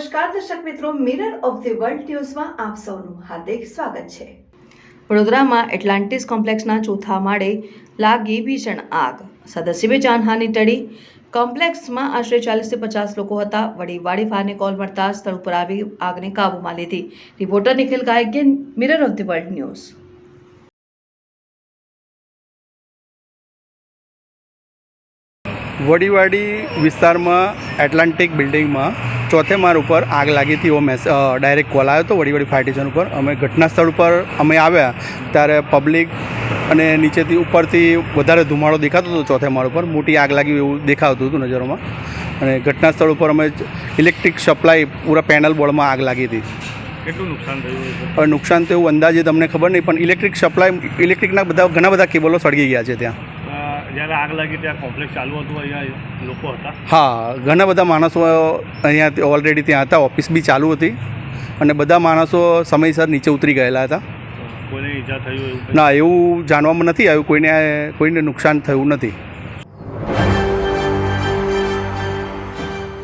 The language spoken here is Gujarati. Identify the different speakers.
Speaker 1: નમસ્કાર દર્શક મિત્રો, મિરર ઓફ ધી વર્લ્ડ ન્યૂઝમાં આપ સૌનું હાર્દિક સ્વાગત છે। વડોદરામાં એટલાન્ટિસ કોમ્પ્લેક્સના ચોથા માળે લાગી ભીષણ આગ, સદસ્યે જાનહાનિ ટળી। કોમ્પ્લેક્સમાં આશરે 40 થી 50 લોકો હતા। વડીવાડી ફાયરને કોલ મળતા સ્થળ પર આવી આગને કાબૂમાં લીધી। Reporter Nikhil Gayge, mirror of the world news.
Speaker 2: Vadiwadi વિસ્તારમાં એટલાન્ટિક બિલ્ડિંગમાં ચોથે માળ ઉપર આગ લાગી હતી। એવો ડાયરેક્ટ કોલ આવ્યો હતો વડીવાડી ફાયર સ્ટેશન ઉપર। અમે ઘટના સ્થળ ઉપર આવ્યા ત્યારે પબ્લિક અને નીચેથી ઉપરથી વધારે ધુમાડો દેખાતો હતો। ચોથે માળ ઉપર મોટી આગ લાગી એવું દેખાતું હતું નજરોમાં। અને ઘટના સ્થળ ઉપર અમે ઇલેક્ટ્રિક સપ્લાય પૂરા પેનલ બોર્ડમાં આગ લાગી હતી।
Speaker 3: કેટલું નુકસાન થયું?
Speaker 2: હવે નુકસાન તો એવું અંદાજે તમને ખબર નહીં, પણ ઇલેક્ટ્રિક સપ્લાય ઇલેક્ટ્રિકના ઘણા બધા કેબલો સળગી ગયા છે ત્યાં।
Speaker 3: જ્યારે આગ લાગી ત્યાં કોમ્પ્લેક્સ ચાલુ હતું, અહીંયા લોકો હતા?
Speaker 2: હા, ઘણા બધા માણસો અહીંયા ઓલરેડી ત્યાં હતા। ઓફિસ બી ચાલુ હતી અને બધા માણસો સમયસર નીચે ઉતરી ગયેલા હતા।
Speaker 3: કોઈને ઈજા થયું એવું?
Speaker 2: ના, એવું જાણવામાં નથી આવ્યું। કોઈને નુકસાન થયું નથી।